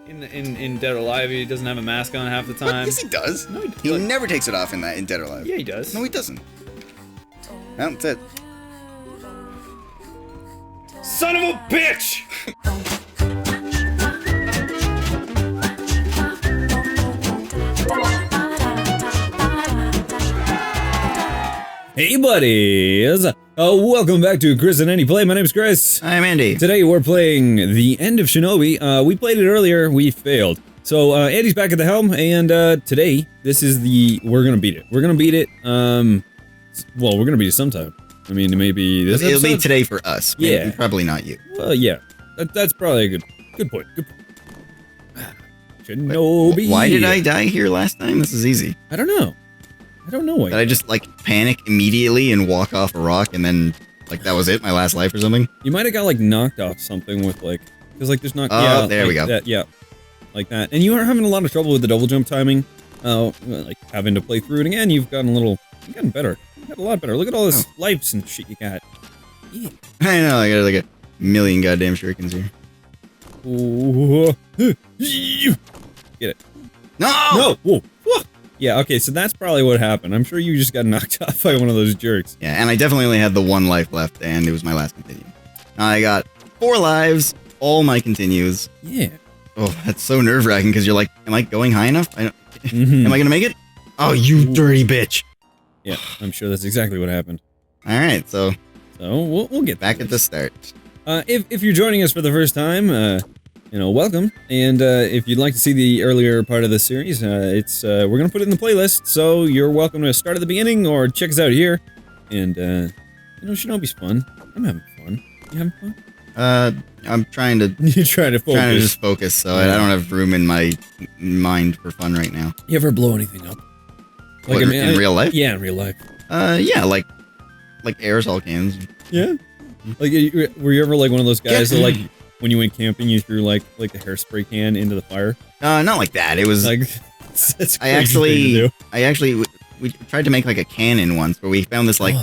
in Dead or Alive, he doesn't have a mask on half the time. Yes, he does. No, he never takes it off in Dead or Alive. Yeah, he does. No, he doesn't. No, that's it. Son of a bitch! Hey buddies! Welcome back to Chris and Andy Play. My name's Chris. I'm Andy. Today we're playing The End of Shinobi. We played it earlier, we failed. So Andy's back at the helm, and today, we're gonna beat it. We're gonna beat it, well, we're gonna beat it sometime. I mean, maybe this It'll be today for us. Yeah. Maybe, probably not you. Well, yeah. That's probably a good point. Good point. Shinobi. Why did I die here last time? This is easy. I don't know. Why. Did I just, like, panic immediately and walk off a rock and then, like, that was it? My last life or something? You might have got, like, knocked off something with, like... Because, like, there's not... Oh, yeah, there like we go. That, yeah. Like that. And you are having a lot of trouble with the double jump timing. Like, having to play through it again. You've gotten better. You got a lot better. Look at all this lives and shit you got. Yeah. I know, I got, like, a million goddamn shurikens here. Ooh. Get it. No! No! Whoa. Yeah, okay, so that's probably what happened. I'm sure you just got knocked off by one of those jerks. Yeah, and I definitely only had the one life left, and it was my last continue. I got 4 lives, all my continues. Yeah. Oh, that's so nerve-wracking, because you're like, am I going high enough? Am I gonna make it? Oh, you dirty bitch. Yeah, I'm sure that's exactly what happened. Alright, so we'll get back at the start. If you're joining us for the first time, welcome. And if you'd like to see the earlier part of the series, we're gonna put it in the playlist, so you're welcome to start at the beginning or check us out here. And Shinobi's fun. I'm having fun. You having fun? I'm trying to. You're trying to focus. Trying to just focus, so I don't have room in my mind for fun right now. You ever blow anything up? Like in real life? Yeah, in real life. Yeah, like aerosol cans. Yeah. Like, were you ever like one of those guys that like when you went camping, you threw like the hairspray can into the fire? Not like that. It was like that's crazy we tried to make like a cannon once, where we found this like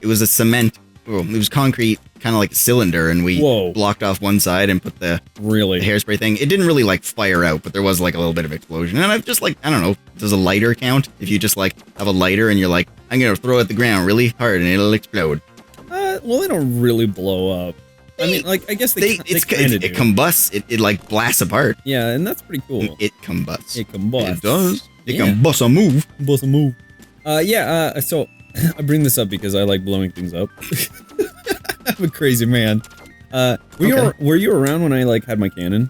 it was a cement. Well, it was concrete, kind of like a cylinder, and we blocked off one side and put the hairspray thing. It didn't really like fire out, but there was like a little bit of explosion. And I've just like, I don't know, does a lighter count? If you just like have a lighter and you're like, I'm gonna throw it at the ground really hard and it'll explode. Well, they don't really blow up. I mean, like, I guess they kind of do. It combusts. It like blasts apart. Yeah, and that's pretty cool. It combusts. It combusts. It does. It can bust a move. Bust a move. So I bring this up because I like blowing things up. I'm a crazy man. Were you around when I like had my cannon?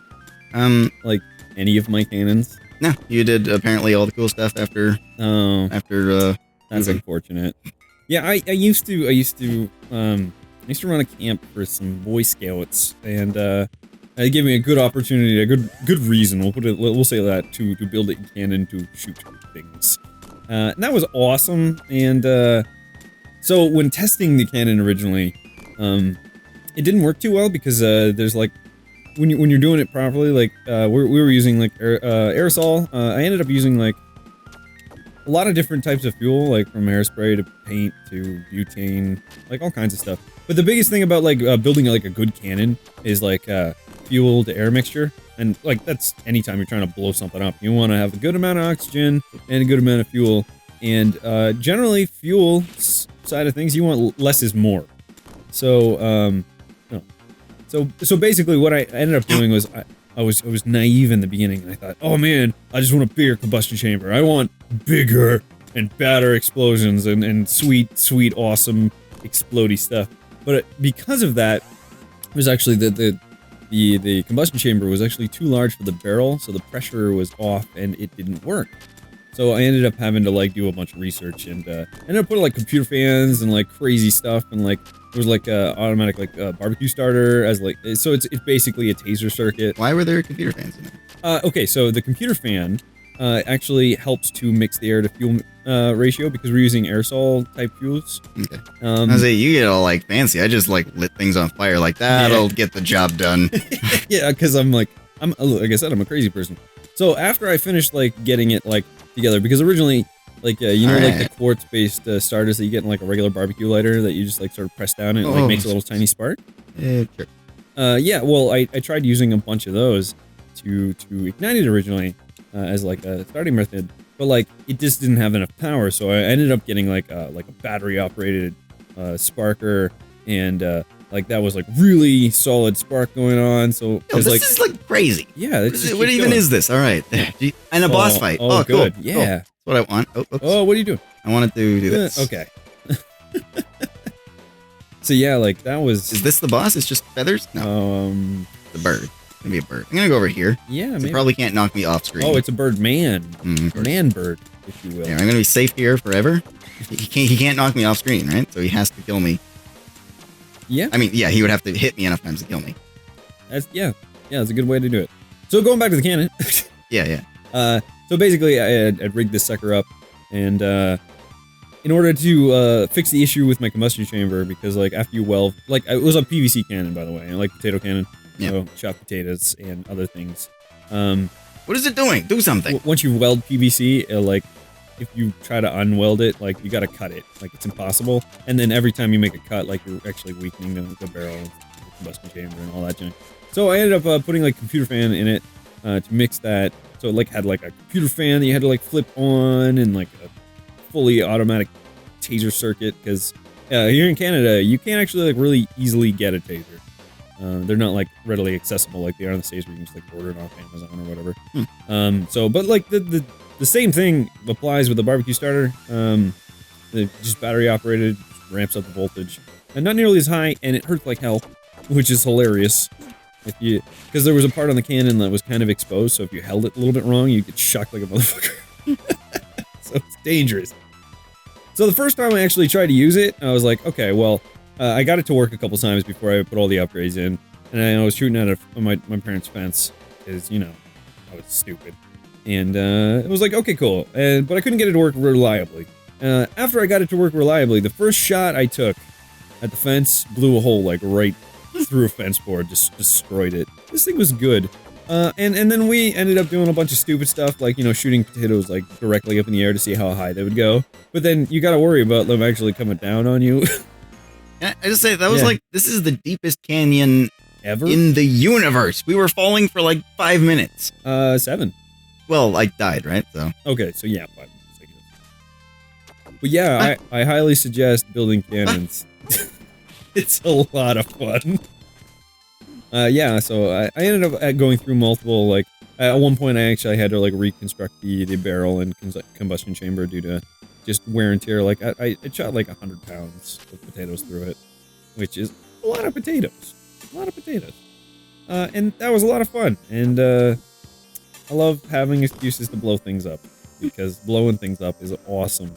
Like any of my cannons? No, you did apparently all the cool stuff after. That's unfortunate. Yeah, I used to run a camp for some Boy Scouts, and it gave me a good opportunity, a good reason. We'll say that to build a cannon to shoot things. And that was awesome. And so when testing the cannon originally, it didn't work too well because there's like when you're doing it properly, like we were using like aerosol. I ended up using like a lot of different types of fuel, like from hairspray to paint to butane, like all kinds of stuff. But the biggest thing about like building like a good cannon is like fuel to air mixture. And like that's anytime you're trying to blow something up, you want to have a good amount of oxygen and a good amount of fuel. And generally, fuel side of things, you want less is more. So so basically, what I ended up doing was I was naive in the beginning, and I thought, oh man, I just want a bigger combustion chamber. I want bigger and badder explosions and sweet, awesome, explodey stuff. But because of that, it was actually the combustion chamber was actually too large for the barrel, so the pressure was off and it didn't work. So I ended up having to like do a bunch of research and ended up putting like computer fans and like crazy stuff, and like there was like a automatic like barbecue starter as like, so it's basically a taser circuit. Why were there computer fans in it? Okay, so the computer fan actually helps to mix the air to fuel ratio because we're using aerosol type fuels. Okay. I say you get all like fancy. I just like lit things on fire like that'll get the job done. Yeah, because like I said, I'm a crazy person. So after I finished like getting it like together, because originally like like the quartz based starters that you get in like a regular barbecue lighter that you just like sort of press down and it like makes a little tiny spark. Sure. Yeah, well I tried using a bunch of those. to ignite it originally as like a starting method, but like it just didn't have enough power, so I ended up getting like a battery operated sparker, and like that was like really solid spark going on. So this is like crazy. Yeah, what even is this? All right, and a boss fight. Oh, good. Cool. Yeah, cool. That's what I want. Oh, what are you doing? I wanted to do this. Okay. So yeah, like that was. Is this the boss? It's just feathers? No. The bird. It's gonna be a bird. I'm gonna go over here. Yeah, maybe. You probably can't knock me off screen. Oh, it's a bird man. Man bird, if you will. Yeah, I'm gonna be safe here forever. He can't knock me off screen, right? So he has to kill me. Yeah. I mean, yeah, he would have to hit me enough times to kill me. That's a good way to do it. So going back to the cannon. Yeah. So basically, I rigged this sucker up, and in order to fix the issue with my combustion chamber, because like after you weld, like it was a PVC cannon, by the way, and like potato cannon, so chop potatoes and other things. What is it doing? Do something. Once you weld PVC, like if you try to unweld it, like you gotta cut it, like it's impossible. And then every time you make a cut, like you're actually weakening the barrel, the combustion chamber, and all that junk. So I ended up putting like a computer fan in it to mix that. So it like had like a computer fan that you had to like flip on, and like a fully automatic taser circuit, because here in Canada you can't actually like really easily get a taser. They're not like readily accessible like they are in the States, where you can just like order it off Amazon or whatever. So but like the same thing applies with the barbecue starter. Just battery operated, ramps up the voltage, and not nearly as high, and it hurts like hell, which is hilarious. Because there was a part on the cannon that was kind of exposed, so if you held it a little bit wrong, you get shocked like a motherfucker. So it's dangerous. So the first time I actually tried to use it, I was like, okay, well, I got it to work a couple times before I put all the upgrades in, and I was shooting at my parents' fence, because, you know, I was stupid. And it was like, okay, cool, but I couldn't get it to work reliably. After I got it to work reliably, the first shot I took at the fence blew a hole, like, right through a fence board, just destroyed it. This thing was good. And then we ended up doing a bunch of stupid stuff, like, you know, shooting potatoes, like, directly up in the air to see how high they would go. But then you gotta worry about them actually coming down on you. I just say, that was like, this is the deepest canyon ever in the universe. We were falling for like 5 minutes. 7. Well, I died, right? So. Okay, so yeah, 5 minutes, I guess. But yeah, I highly suggest building cannons. It's a lot of fun. Yeah, so I ended up going through multiple, like, at one point I actually had to, like, reconstruct the barrel and combustion chamber due to just wear and tear. Like, I shot, like, 100 pounds of potatoes through it, which is a lot of potatoes. A lot of potatoes. And that was a lot of fun, and, I love having excuses to blow things up, because blowing things up is awesome.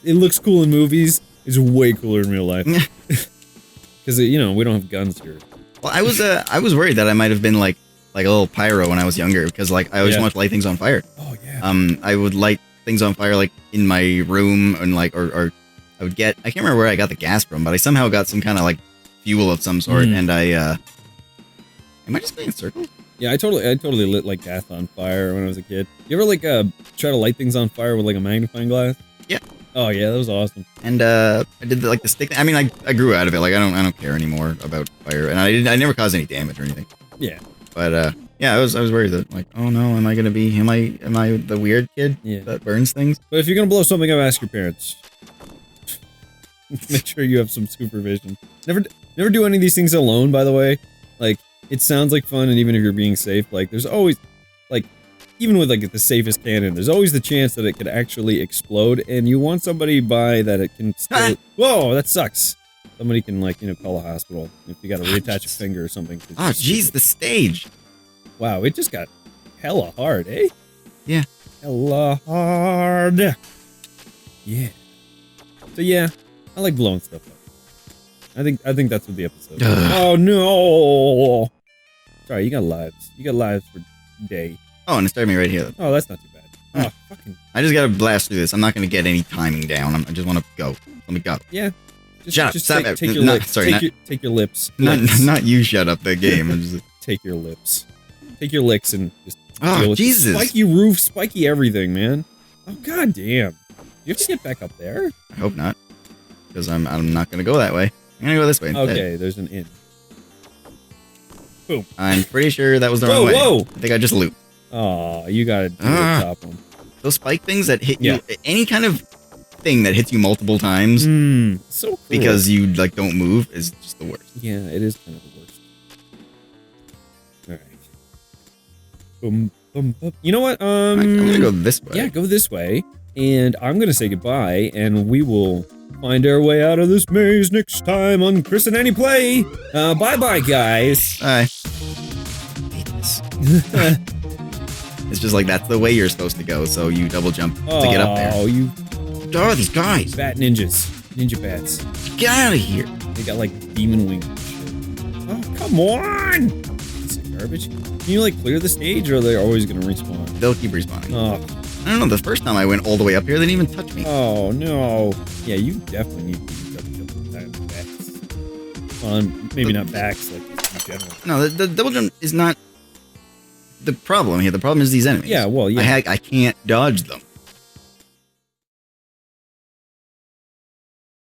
It looks cool in movies, it's way cooler in real life. Because, you know, we don't have guns here. Well, I was worried that I might have been like a little pyro when I was younger, because like I always wanted to light things on fire. Oh yeah. I would light things on fire like in my room, and like or I would get, I can't remember where I got the gas from, but I somehow got some kind of like fuel of some sort, and I am I just playing circle? Yeah, I totally lit like gas on fire when I was a kid. You ever like try to light things on fire with like a magnifying glass? Yeah. Oh yeah, that was awesome. And I did like the stick. I mean, I grew out of it. Like I don't care anymore about fire, and I never caused any damage or anything. Yeah. But yeah, I was worried that like, oh no, am I the weird kid that burns things? But if you're gonna blow something up, ask your parents. Make sure you have some supervision. Never do any of these things alone, by the way. Like, it sounds like fun, and even if you're being safe, like there's always, like, even with like the safest cannon, there's always the chance that it could actually explode, and you want somebody by that it can still. Whoa, that sucks. Somebody can, like, you know, call a hospital if you got to reattach a finger or something. Oh, jeez, the stage. Wow, it just got hella hard, eh? Yeah. Hella hard. Yeah. So yeah, I like blowing stuff up. I think that's what the episode. Oh no! Sorry, you got lives. You got lives for day. Oh, and it started me right here. Oh, that's not too bad. Oh, fucking. I just gotta blast through this. I'm not gonna get any timing down. I just want to go. Let me go. Yeah. Just take your lips. Take your lips. Not you. Shut up. The game. Just... Take your lips. Take your licks and just. Oh Jesus! Spiky roof, spiky everything, man. Oh god damn. You have to get back up there. I hope not, because I'm not gonna go that way. I'm gonna go this way instead. Okay, there's an inn. Boom. I'm pretty sure that was the wrong way. Whoa! I think I just looped. Oh, you gotta do the top one. Those spike things that hit you, any kind of thing that hits you multiple times, so cool. because you like don't move is just the worst. Yeah, it is kind of the worst. All right. Boom, boom, boom. You know what? I'm gonna go this way. Yeah, go this way, and I'm gonna say goodbye, and we will find our way out of this maze next time on Chris and Annie Play. Bye-bye, guys. Bye. I hate this. It's just like that's the way you're supposed to go, so you double jump to get up there. Oh, you... Oh, these guys. Bat ninjas. Ninja bats. Get out of here. They got like demon wings and shit. Oh, come on! Piece of garbage. Can you like clear the stage, or are they always gonna respawn? They'll keep respawning. Oh. I don't know, the first time I went all the way up here, they didn't even touch me. Oh, no. Yeah, you definitely need to double jump time backs. Well, maybe not backs, like in general. No, the double jump is not the problem here. The problem is these enemies. Yeah, well, yeah. I can't dodge them.